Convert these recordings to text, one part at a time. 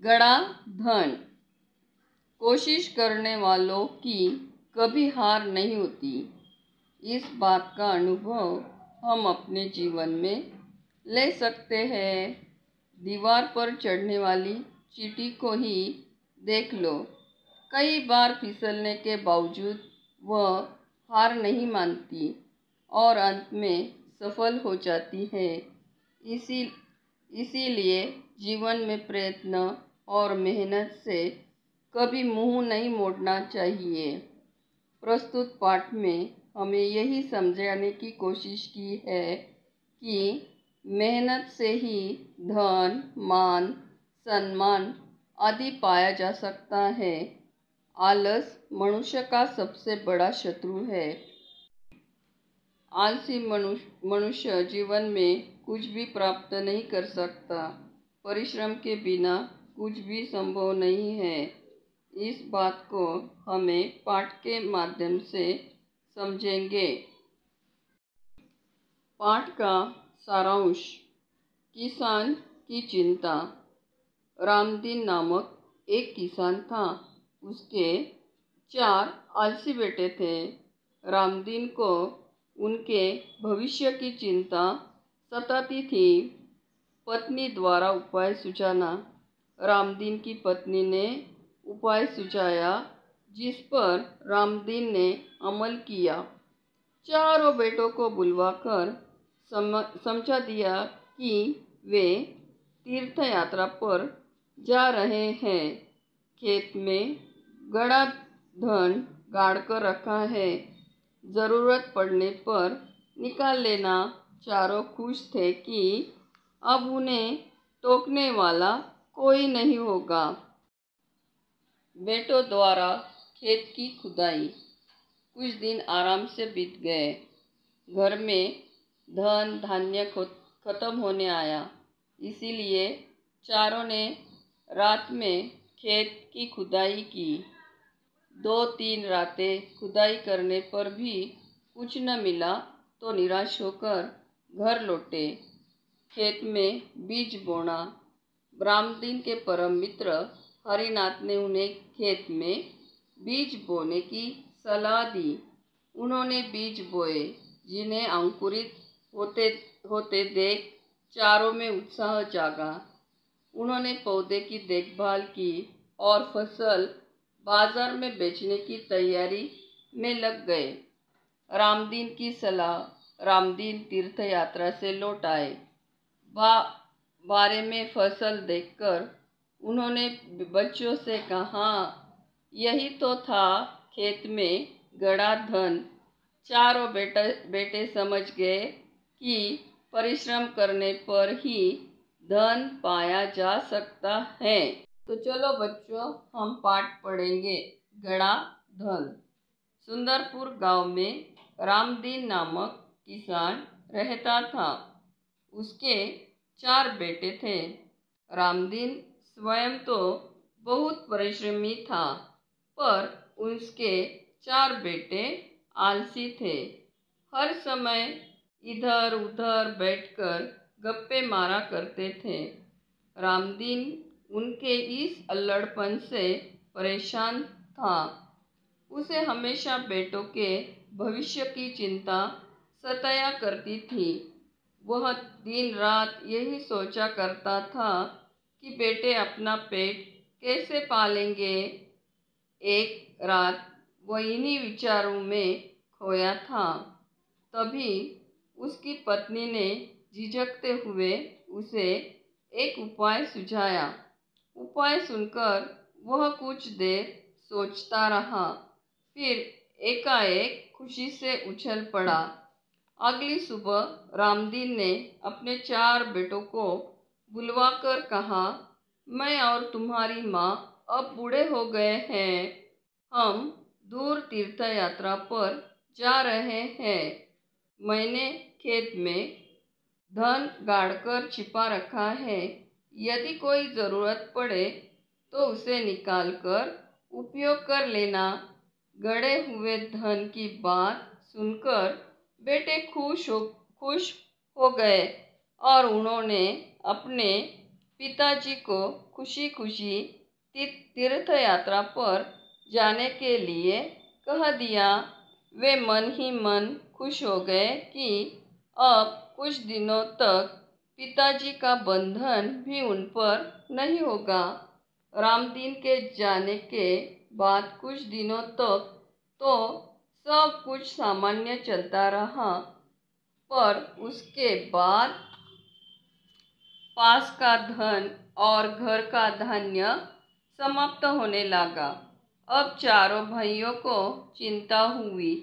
गड़ा धन। कोशिश करने वालों की कभी हार नहीं होती। इस बात का अनुभव हम अपने जीवन में ले सकते हैं। दीवार पर चढ़ने वाली चींटी को ही देख लो। कई बार फिसलने के बावजूद वह हार नहीं मानती और अंत में सफल हो जाती है। इसीलिए जीवन में प्रयत्न और मेहनत से कभी मुंह नहीं मोड़ना चाहिए। प्रस्तुत पाठ में हमें यही समझाने की कोशिश की है कि मेहनत से ही धन, मान, सम्मान आदि पाया जा सकता है। आलस मनुष्य का सबसे बड़ा शत्रु है। आलसी मनुष्य जीवन में कुछ भी प्राप्त नहीं कर सकता। परिश्रम के बिना कुछ भी संभव नहीं है। इस बात को हमें पाठ के माध्यम से समझेंगे। पाठ का सारांश। किसान की चिंता। रामदीन नामक एक किसान था। उसके 4 आलसी बेटे थे। रामदीन को उनके भविष्य की चिंता सताती थी। पत्नी द्वारा उपाय सुझाना। रामदीन की पत्नी ने उपाय सुझाया, जिस पर रामदीन ने अमल किया। चारों बेटों को बुलवाकर समझा दिया कि वे तीर्थ यात्रा पर जा रहे हैं। खेत में गड़ा धन गाड़कर रखा है, जरूरत पड़ने पर निकाल लेना। चारों खुश थे कि अब उन्हें टोकने वाला कोई नहीं होगा। बेटों द्वारा खेत की खुदाई। कुछ दिन आराम से बीत गए। घर में धन धान्य खत्म होने आया। इसीलिए चारों ने रात में खेत की खुदाई की। 2-3 रातें खुदाई करने पर भी कुछ न मिला तो निराश होकर घर लौटे। खेत में बीज बोना। रामदीन के परम मित्र हरिनाथ ने उन्हें खेत में बीज बोने की सलाह दी। उन्होंने बीज बोए, जिन्हें अंकुरित होते देख चारों में उत्साह जागा। उन्होंने पौधे की देखभाल की और फसल बाजार में बेचने की तैयारी में लग गए। रामदीन की सलाह। रामदीन तीर्थ यात्रा से लौट आए। बारे में फसल देखकर उन्होंने बच्चों से कहा, यही तो था खेत में गड़ा धन। चारों बेटे समझ गए कि परिश्रम करने पर ही धन पाया जा सकता है। तो चलो बच्चों, हम पाठ पढ़ेंगे। गड़ा धन। सुंदरपुर गांव में रामदीन नामक किसान रहता था। उसके 4 बेटे थे। रामदीन स्वयं तो बहुत परिश्रमी था, पर उसके 4 बेटे आलसी थे। हर समय इधर उधर बैठकर गप्पे मारा करते थे। रामदीन उनके इस अल्लड़पन से परेशान था। उसे हमेशा बेटों के भविष्य की चिंता सताया करती थी। वह दिन रात यही सोचा करता था कि बेटे अपना पेट कैसे पालेंगे। एक रात वह इन्हीं विचारों में खोया था। तभी उसकी पत्नी ने झिझकते हुए उसे एक उपाय सुझाया। उपाय सुनकर वह कुछ देर सोचता रहा, फिर एकाएक खुशी से उछल पड़ा। अगली सुबह रामदीन ने अपने 4 बेटों को बुलवाकर कहा, मैं और तुम्हारी माँ अब बूढ़े हो गए हैं। हम दूर तीर्थ यात्रा पर जा रहे हैं। मैंने खेत में धन गाड़कर छिपा रखा है। यदि कोई ज़रूरत पड़े तो उसे निकालकर उपयोग कर लेना। गड़े हुए धन की बात सुनकर बेटे खुश हो गए और उन्होंने अपने पिताजी को खुशी खुशी तीर्थ यात्रा पर जाने के लिए कह दिया। वे मन ही मन खुश हो गए कि अब कुछ दिनों तक पिताजी का बंधन भी उन पर नहीं होगा। रामदीन के जाने के बाद कुछ दिनों तक तो सब कुछ सामान्य चलता रहा, पर उसके बाद पास का धन और घर का धान्य समाप्त होने लगा। अब चारों भाइयों को चिंता हुई।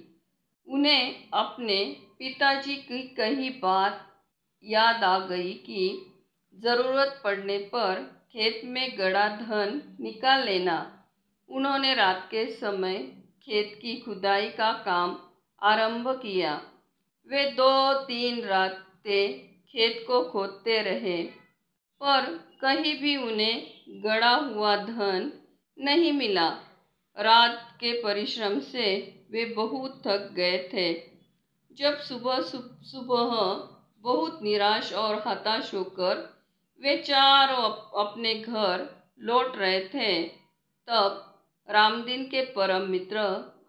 उन्हें अपने पिताजी की कही बात याद आ गई कि जरूरत पड़ने पर खेत में गड़ा धन निकाल लेना। उन्होंने रात के समय खेत की खुदाई का काम आरंभ किया। वे 2-3 रातें खेत को खोदते रहे, पर कहीं भी उन्हें गड़ा हुआ धन नहीं मिला। रात के परिश्रम से वे बहुत थक गए थे। जब सुबह बहुत निराश और हताश होकर वे चारों अपने घर लौट रहे थे, तब रामदीन के परम मित्र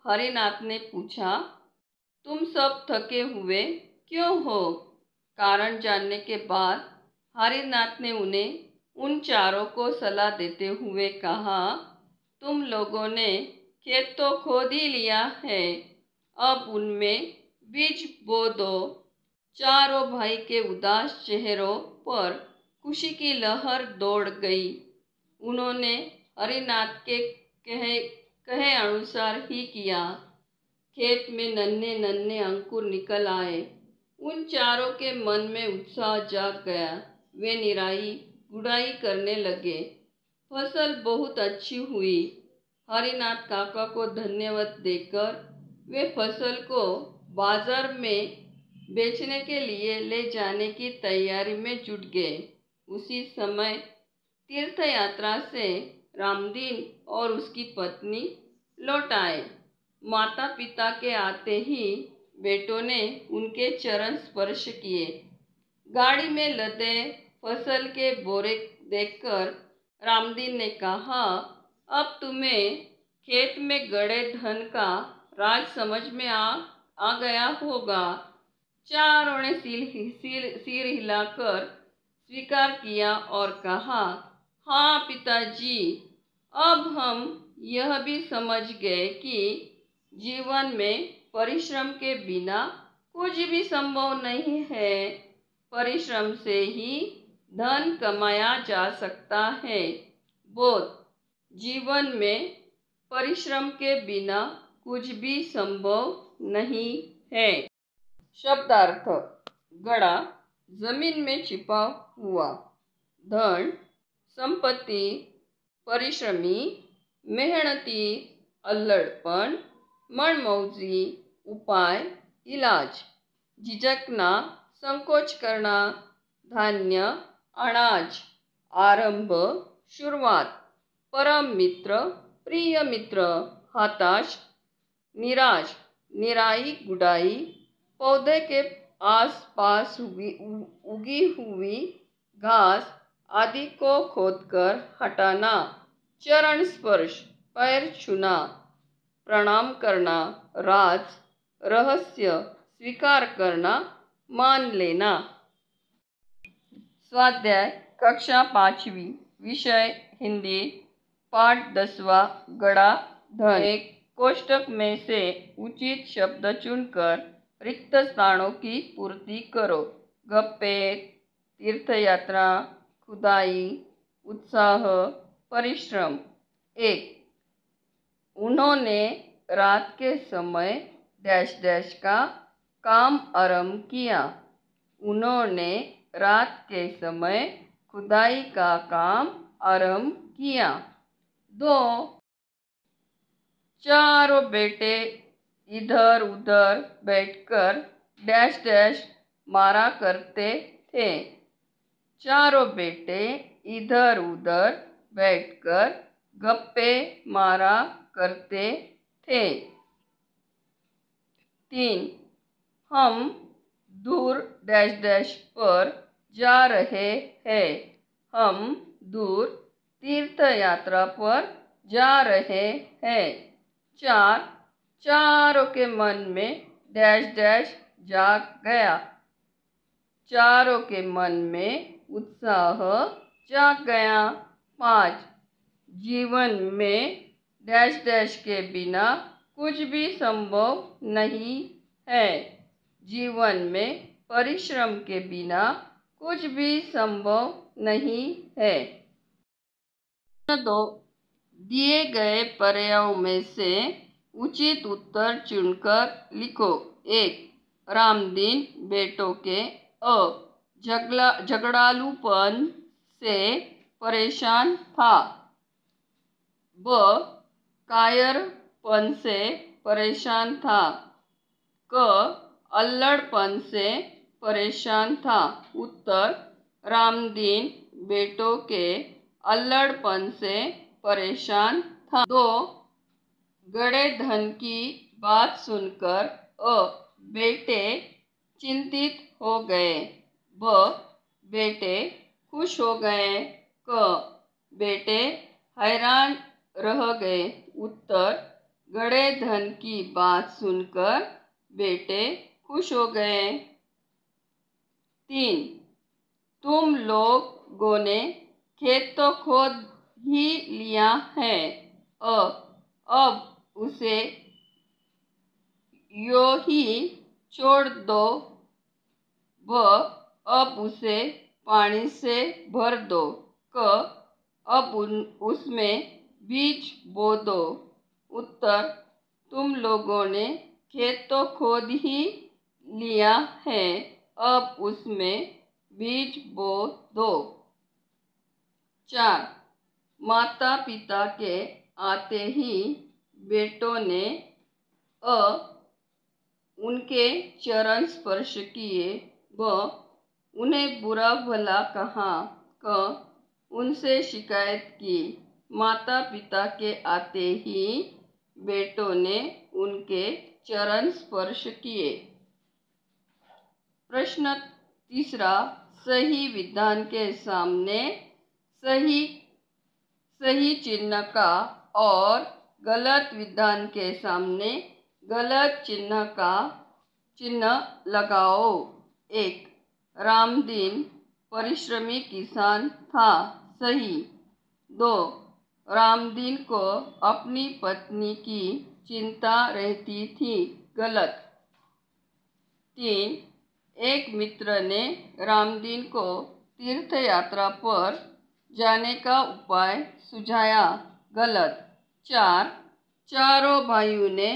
हरिनाथ ने पूछा, तुम सब थके हुए क्यों हो? कारण जानने के बाद हरिनाथ ने उन्हें उन चारों को सलाह देते हुए कहा, तुम लोगों ने खेत तो खोद ही लिया है, अब उनमें बीज बो दो। चारों भाई के उदास चेहरों पर खुशी की लहर दौड़ गई। उन्होंने हरिनाथ के कहे अनुसार ही किया। खेत में नन्हे नन्हे अंकुर निकल आए। उन चारों के मन में उत्साह जाग गया। वे निराई गुड़ाई करने लगे। फसल बहुत अच्छी हुई। हरिनाथ काका को धन्यवाद देकर वे फसल को बाजार में बेचने के लिए ले जाने की तैयारी में जुट गए। उसी समय तीर्थ यात्रा से रामदीन और उसकी पत्नी लौट आए। माता पिता के आते ही बेटों ने उनके चरण स्पर्श किए। गाड़ी में लदे फसल के बोरे देखकर रामदीन ने कहा, अब तुम्हें खेत में गड़े धन का राज समझ में आ गया होगा। चारों ने सिर हिलाकर स्वीकार किया और कहा, हाँ पिताजी, अब हम यह भी समझ गए कि जीवन में परिश्रम के बिना कुछ भी संभव नहीं है। परिश्रम से ही धन कमाया जा सकता है। बोध, जीवन में परिश्रम के बिना कुछ भी संभव नहीं है। शब्दार्थ: गड़ा, जमीन में छिपा हुआ। धन, संपत्ति, परिश्रमी, मेहनती, अल्लड़पन, मनमौजी, उपाय, इलाज। झिझकना, संकोच करना। धान्य, अनाज, आरंभ, शुरुआत। परम मित्र, प्रिय मित्र। हताश, निराश, निराई गुड़ाई। पौधे के आसपास उगी हुई घास आदि को खोदकर हटाना। चरण स्पर्श, पैर छूना। प्रणाम करना। राज, रहस्य, स्वीकार करना, मान लेना। स्वाध्याय कक्षा 5वीं, विषय हिंदी, पाठ 10वां, गड़ा धन। एक कोष्ठक में से उचित शब्द चुनकर रिक्त स्थानों की पूर्ति करो। गप्पे, तीर्थयात्रा, खुदाई, उत्साह, परिश्रम। 1. उन्होंने रात के समय डैश डैश का काम आरंभ किया। उन्होंने रात के समय खुदाई का काम आरंभ किया। 2. चारों बेटे इधर उधर बैठकर डैश डैश मारा करते थे। चारों बेटे इधर उधर बैठकर गप्पे मारा करते थे। 3. हम दूर डैश डैश पर जा रहे हैं। हम दूर तीर्थ यात्रा पर जा रहे हैं। 4. चारों के मन में डैश डैश जाग गया। चारों के मन में उत्साह जाग गया। 5. जीवन में डैश डैश के बिना कुछ भी संभव नहीं है। जीवन में परिश्रम के बिना कुछ भी संभव नहीं है। 2. दिए गए पर्यायों में से उचित उत्तर चुनकर लिखो। 1. रामदीन बेटों के झगड़ालूपन से परेशान था। ब. कायरपन से परेशान था। क. अल्लड़पन से परेशान था। उत्तर: रामदीन बेटों के अल्लड़पन से परेशान था। 2. गड़े धन की बात सुनकर बेटे चिंतित हो गए। ब. बेटे खुश हो गए। क. बेटे हैरान रह गए। उत्तर: गड़े धन की बात सुनकर बेटे खुश हो गए। 3. तुम लोगों ने खेत तो खोद ही लिया है, अब उसे यूं ही छोड़ दो। ब. अब उसे पानी से भर दो। क. अब उसमें बीज बो दो। उत्तर: तुम लोगों ने खेत तो खोद ही लिया है, अब उसमें बीज बो दो। 4. माता पिता के आते ही बेटों ने उनके चरण स्पर्श किए। ब. उन्हें बुरा भला कहा। क. उनसे शिकायत की। माता पिता के आते ही बेटों ने उनके चरण स्पर्श किए। प्रश्न 3. सही विधान के सामने सही चिन्ह का और गलत विधान के सामने गलत चिन्ह लगाओ। 1. रामदीन परिश्रमी किसान था। सही। 2. रामदीन को अपनी पत्नी की चिंता रहती थी। गलत। 3. एक मित्र ने रामदीन को तीर्थ यात्रा पर जाने का उपाय सुझाया। गलत। 4. चारों भाइयों ने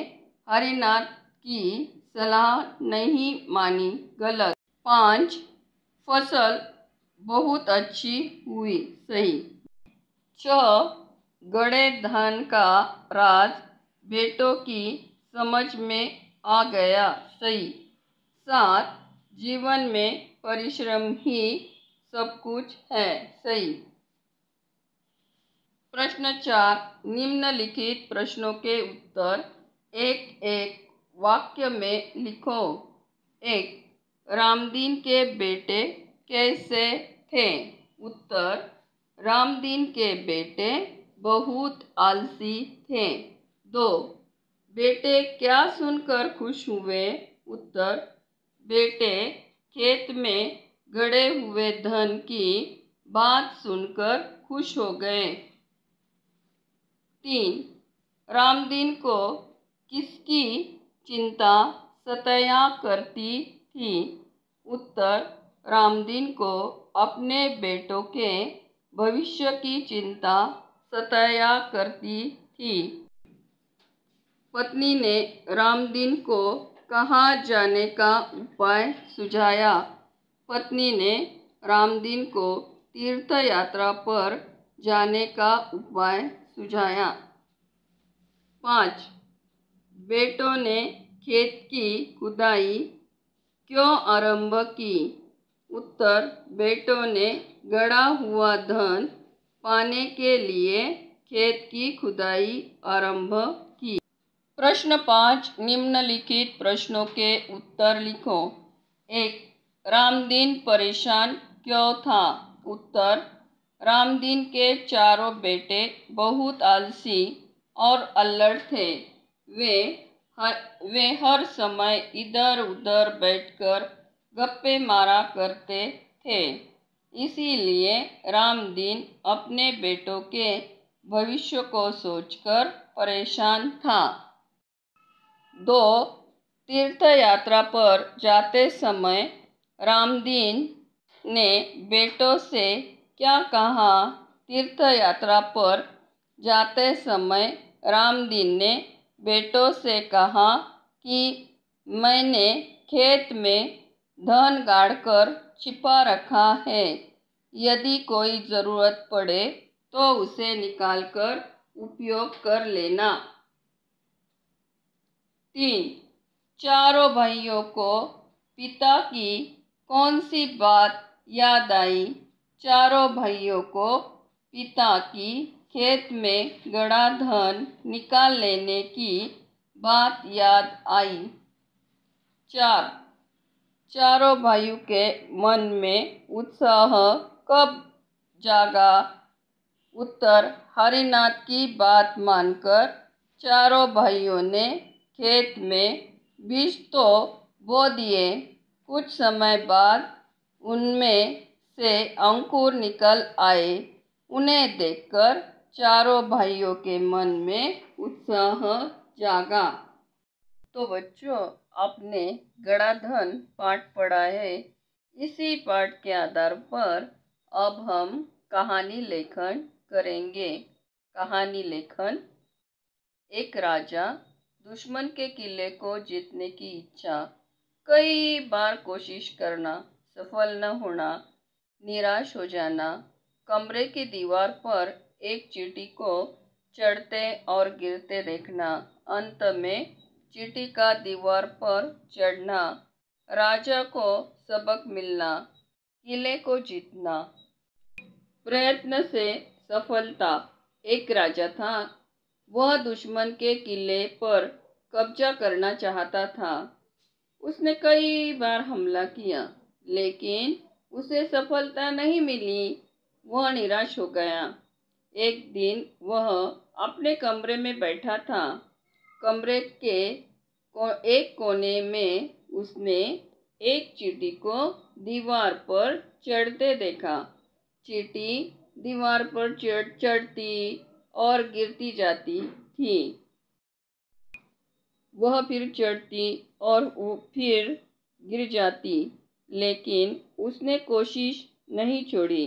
हरिनाथ की सलाह नहीं मानी। गलत। 5. फसल बहुत अच्छी हुई। सही। 6. गड़े धन का राज बेटों की समझ में आ गया। सही। 7. जीवन में परिश्रम ही सब कुछ है। सही। प्रश्न 4. निम्नलिखित प्रश्नों के उत्तर एक एक वाक्य में लिखो। 1. रामदीन के बेटे कैसे थे? उत्तर: रामदीन के बेटे बहुत आलसी थे। 2. बेटे क्या सुनकर खुश हुए? उत्तर: बेटे खेत में गड़े हुए धन की बात सुनकर खुश हो गए। 3. रामदीन को किसकी चिंता सताया करती थी? उत्तर: रामदीन को अपने बेटों के भविष्य की चिंता सताया करती थी। पत्नी ने रामदीन को कहाँ जाने का उपाय सुझाया? पत्नी ने रामदीन को तीर्थ यात्रा पर जाने का उपाय सुझाया। 5. बेटों ने खेत की खुदाई क्यों आरंभ की? उत्तर: बेटों ने गड़ा हुआ धन पाने के लिए खेत की खुदाई आरंभ की। प्रश्न 5. निम्नलिखित प्रश्नों के उत्तर लिखो। 1. रामदीन परेशान क्यों था? उत्तर: रामदीन के चारों बेटे बहुत आलसी और अल्लड़ थे। वे हर समय इधर उधर बैठकर गप्पे मारा करते थे। इसीलिए रामदीन अपने बेटों के भविष्य को सोचकर परेशान था। दो तीर्थ यात्रा पर जाते समय रामदीन ने बेटों से क्या कहा? तीर्थ यात्रा पर जाते समय रामदीन ने बेटों से कहा कि मैंने खेत में धन गाड़कर छिपा रखा है। यदि कोई ज़रूरत पड़े तो उसे निकालकर उपयोग कर लेना। 3. चारों भाइयों को पिता की कौन सी बात याद आई? चारों भाइयों को पिता की खेत में गड़ा धन निकाल लेने की बात याद आई। 4. चारों भाइयों के मन में उत्साह कब जागा? उत्तर, हरिनाथ की बात मानकर चारों भाइयों ने खेत में बीज तो बो दिए। कुछ समय बाद उनमें से अंकुर निकल आए। उन्हें देखकर चारों भाइयों के मन में उत्साह जागा। तो बच्चों, आपने गड़ा धन पाठ पढ़ा है। इसी पाठ के आधार पर अब हम कहानी लेखन करेंगे। कहानी लेखन। एक राजा, दुश्मन के किले को जीतने की इच्छा, कई बार कोशिश करना, सफल न होना, निराश हो जाना, कमरे की दीवार पर एक चींटी को चढ़ते और गिरते देखना, अंत में चींटी का दीवार पर चढ़ना, राजा को सबक मिलना, किले को जीतना, प्रयत्न से सफलता। एक राजा था। वह दुश्मन के किले पर कब्जा करना चाहता था। उसने कई बार हमला किया, लेकिन उसे सफलता नहीं मिली। वह निराश हो गया। एक दिन वह अपने कमरे में बैठा था। कमरे के एक कोने में उसने एक चींटी को दीवार पर चढ़ते देखा। चींटी दीवार पर चढ़ती और गिरती जाती थी। वह फिर चढ़ती और फिर गिर जाती, लेकिन उसने कोशिश नहीं छोड़ी।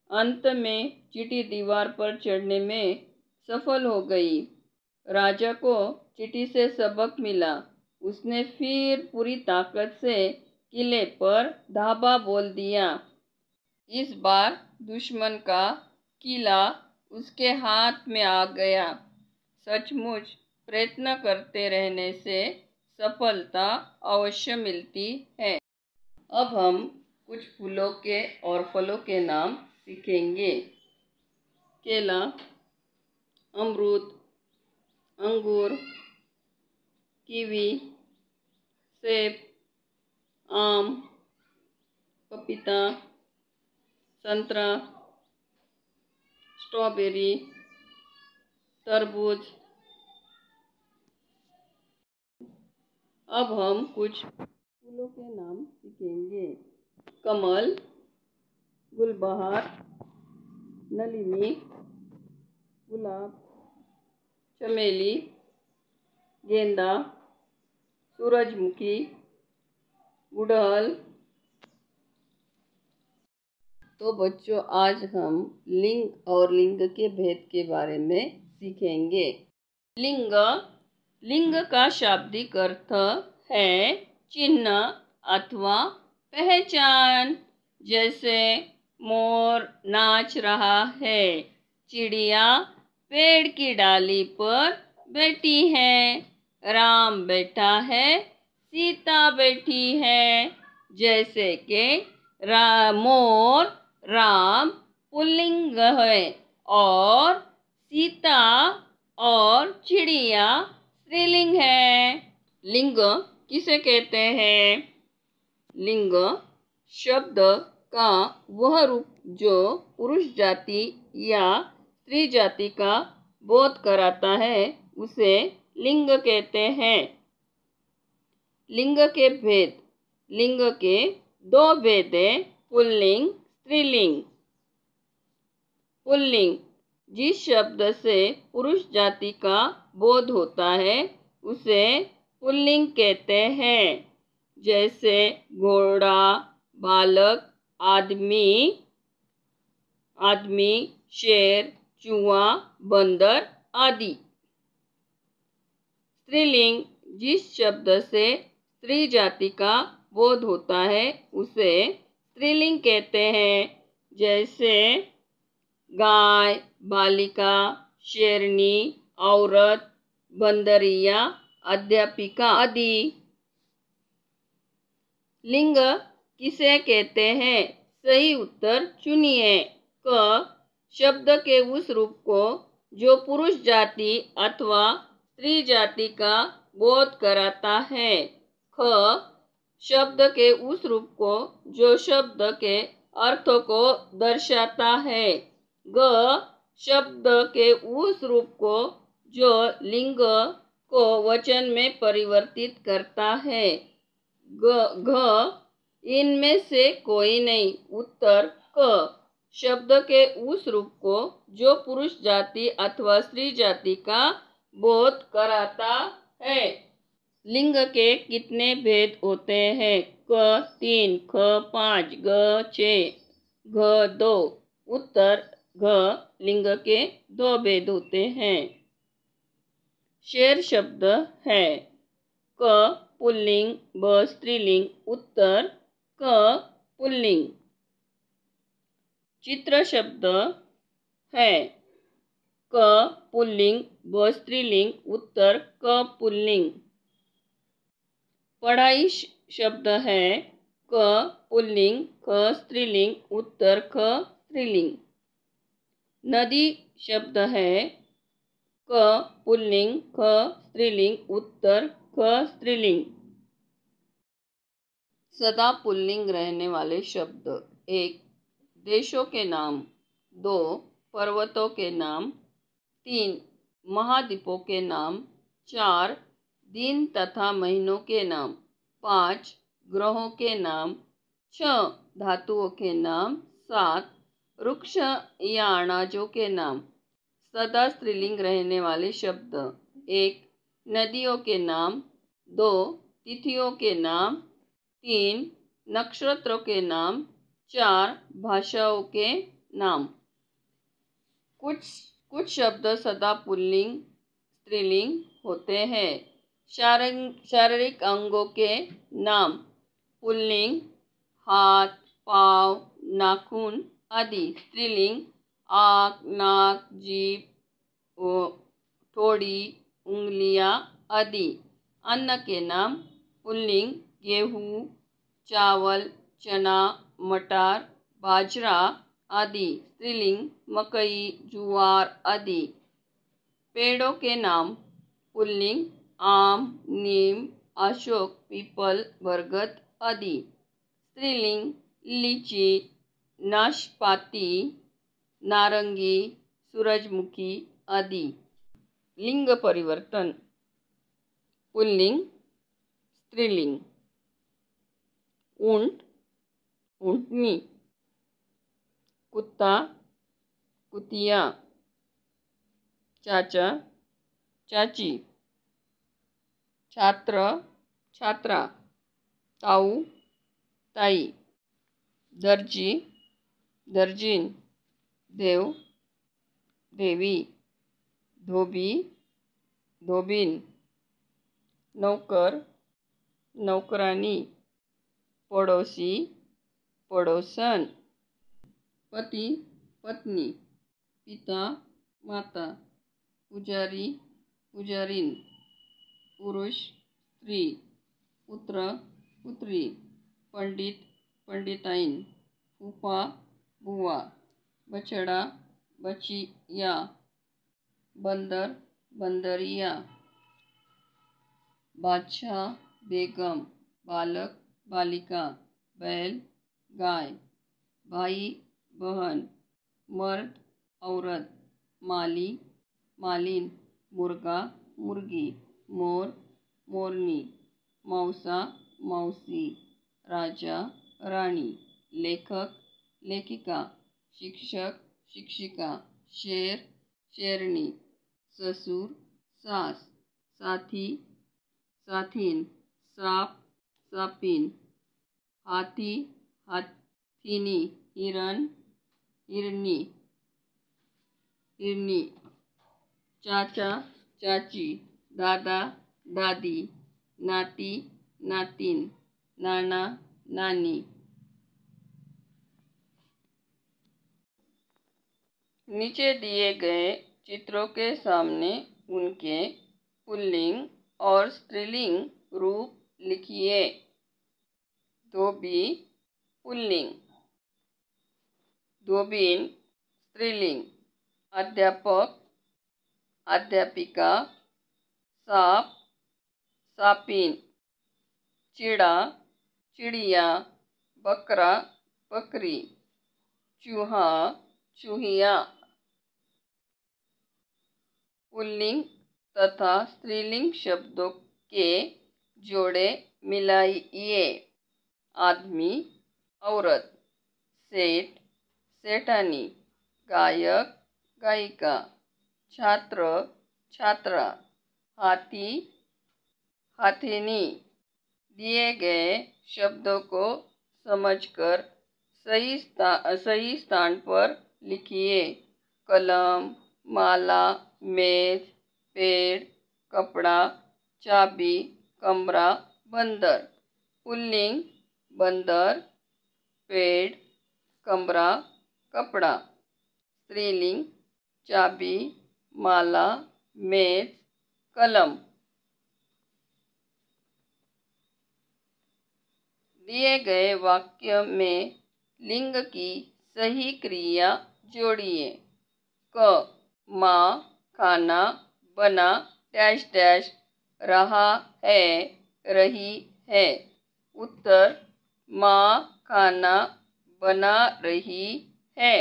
अंत में चींटी दीवार पर चढ़ने में सफल हो गई। राजा को चींटी से सबक मिला। उसने फिर पूरी ताकत से किले पर धावा बोल दिया। इस बार दुश्मन का किला उसके हाथ में आ गया। सचमुच प्रयत्न करते रहने से सफलता अवश्य मिलती है। अब हम कुछ फूलों के और फलों के नाम सीखेंगे। केला, अमरूद, अंगूर, कीवी, सेब, आम, पपीता, संतरा, स्ट्रॉबेरी, तरबूज। अब हम कुछ फूलों के नाम सीखेंगे। कमल, गुलबहार, नलिनी, गुलाब, चमेली, गेंदा, सूरजमुखी, गुड़हल। तो बच्चों, आज हम लिंग और लिंग के भेद के बारे में सीखेंगे। लिंग। लिंग का शाब्दिक अर्थ है चिन्ह अथवा पहचान। जैसे मोर नाच रहा है, चिड़िया पेड़ की डाली पर बैठी है, राम बैठा है, सीता बैठी है। जैसे कि मोर राम पुल्लिंग है और सीता और चिड़िया स्त्रीलिंग है। लिंग किसे कहते हैं? लिंग शब्द का वह रूप जो पुरुष जाति या स्त्री जाति का बोध कराता है उसे लिंग कहते हैं। लिंग के भेद। लिंग के दो भेद हैं, पुल्लिंग, स्त्रीलिंग। पुल्लिंग जिस शब्द से पुरुष जाति का बोध होता है उसे पुल्लिंग कहते हैं, जैसे घोड़ा, बालक, आदमी, शेर, चूहा, बंदर आदि। स्त्रीलिंग जिस शब्द से स्त्री जाति का बोध होता है उसे स्त्रीलिंग कहते हैं, जैसे गाय, बालिका, शेरनी, औरत, बंदरिया, अध्यापिका आदि। लिंग किसे कहते हैं? सही उत्तर चुनिए। क शब्द के उस रूप को जो पुरुष जाति अथवा स्त्री जाति का बोध कराता है। ख शब्द के उस रूप को जो शब्द के अर्थों को दर्शाता है। ग शब्द के उस रूप को जो लिंग को वचन में परिवर्तित करता है। घ इनमें से कोई नहीं। उत्तर क शब्द के उस रूप को जो पुरुष जाति अथवा स्त्री जाति का बोध कराता है। लिंग के कितने भेद होते हैं? क 3, ख 5, ग 6, घ 2। उत्तर घ लिंग के 2 भेद होते हैं। शेर शब्द है। क पुल्लिंग, ब स्त्रीलिंग। उत्तर क पुल्लिंग। चित्र शब्द है। क पुल्लिंग, ब स्त्रीलिंग। उत्तर क पुल्लिंग। पढ़ाई शब्द है। क पुल्लिंग, ख स्त्रीलिंग। उत्तर ख स्त्रीलिंग। नदी शब्द है। क पुल्लिंग, ख स्त्रीलिंग। उत्तर ख स्त्रीलिंग। सदा पुल्लिंग रहने वाले शब्द। 1 देशों के नाम। 2 पर्वतों के नाम। 3 महाद्वीपों के नाम। 4 दिन तथा महीनों के नाम। 5 ग्रहों के नाम। 6 धातुओं के नाम। 7 वृक्ष या अनाजों के नाम। सदा स्त्रीलिंग रहने वाले शब्द। 1 नदियों के नाम। 2 तिथियों के नाम। 3 नक्षत्रों के नाम। 4 भाषाओं के नाम। कुछ शब्द सदा पुल्लिंग स्त्रीलिंग होते हैं। शारीरिक अंगों के नाम। पुल्लिंग हाथ, पाँव, नाखून आदि। स्त्रीलिंग आँख, नाक, जीभ, ठोड़ी, उंगलियां आदि। अन्न के नाम। पुल्लिंग गेहूँ, चावल, चना, मटर, बाजरा आदि। स्त्रीलिंग मकई, ज्वार आदि। पेड़ों के नाम। पुल्लिंग आम, नीम, अशोक, पीपल, बरगद आदि। स्त्रीलिंग लीची, नाशपाती, नारंगी, सूरजमुखी आदि। लिंग परिवर्तन। पुल्लिंग स्त्रीलिंग। ऊंट, ऊंटनी। कुत्ता, कुतिया। चाचा, चाची। छात्र, छात्रा। ताऊ, ताई। दर्जी, दर्जीन। देव, देवी। धोबी, धोबीन। नौकर, नौकरानी। पड़ोसी, पड़ोसन। पति, पत्नी। पिता, माता। पुजारी, पुजारिन। पुरुष, स्त्री। पुत्र, पुत्री। पंडित, पंडिताइन। फूफा, बुआ। बछड़ा, बछिया। बंदर, बंदरिया। बादशाह, बेगम। बालक, बालिका। बैल, गाय। भाई बहन, मर्द औरत, माली मालिन, मुर्गा मुर्गी, मोर मोरनी, मौसा मौसी, राजा रानी, लेखक लेखिका, शिक्षक शिक्षिका, शेर शेरनी, ससुर सास, साथी साथीन, सांप सापिन, हाथी हाथिनी, हिरन हिरनी हिरनी, चाचा चाची, दादा दादी, नाती नातिन, नाना नानी। नीचे दिए गए चित्रों के सामने उनके पुल्लिंग और स्त्रीलिंग रूप लिखिए। धोबी पुल्लिंग, धोबिन स्त्रीलिंग, अध्यापक अध्यापिका, सांप सापिन, चिड़ा चिड़िया, बकरा बकरी, चूहा चूहिया। पुल्लिंग तथा स्त्रीलिंग शब्दों के जोड़े मिलाइए। आदमी औरत, सेठ सेठानी, गायक गायिका, छात्र छात्रा, हाथी हाथिनी। दिए गए शब्दों को समझकर सही स्थान पर लिखिए। कलम, माला, मेज, पेड़, कपड़ा, चाबी, कमरा, बंदर। पुल्लिंग बंदर, पेड़, कमरा, कपड़ा। स्त्रीलिंग चाबी, माला, मेज, कलम। दिए गए वाक्य में लिंग की सही क्रिया जोड़िए। क माँ खाना बना डैश डैश रहा है रही है। उत्तर माँ खाना बना रही है।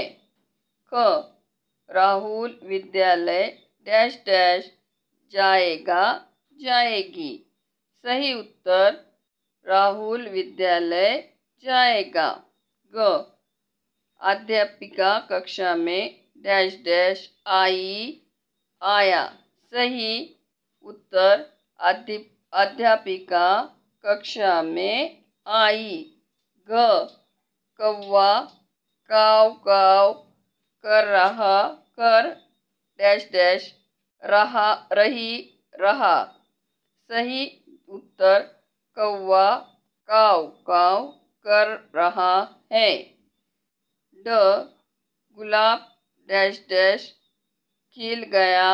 ख राहुल विद्यालय डैश डैश जाएगा जाएगी। सही उत्तर राहुल विद्यालय जाएगा। ग अध्यापिका कक्षा में डैश डैश आई आया। सही उत्तर अध्यापिका कक्षा में आई। घ कौवा काव काव कर रहा कर डैश डैश रहा रही रहा। सही उत्तर कौवा काव काव कर रहा है। ड गुलाब डैश डैश खिल गया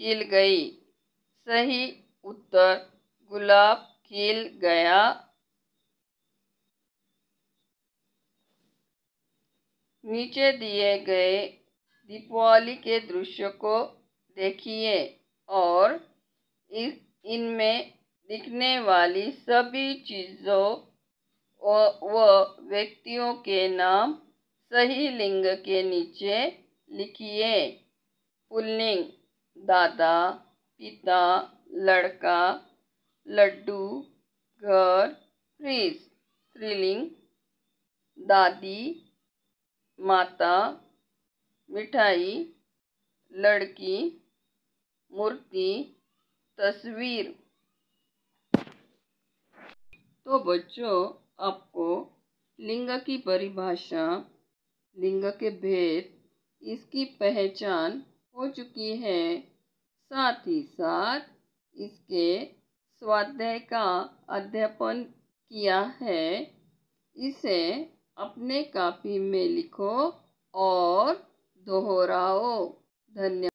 खिल गई। सही उत्तर गुलाब खिल गया। नीचे दिए गए दीपावली के दृश्य को देखिए और इनमें दिखने वाली सभी चीजों व व्यक्तियों के नाम सही लिंग के नीचे लिखिए। पुल्लिंग दादा पिता लड़का लड्डू घर फ्रिज। स्त्रीलिंग दादी माता मिठाई लड़की मूर्ति तस्वीर। तो बच्चों, आपको लिंग की परिभाषा, लिंग के भेद, इसकी पहचान हो चुकी है। साथ ही साथ इसके स्वाध्याय का अध्ययन किया है। इसे अपने कॉपी में लिखो और दोहराओ। धन्यवाद।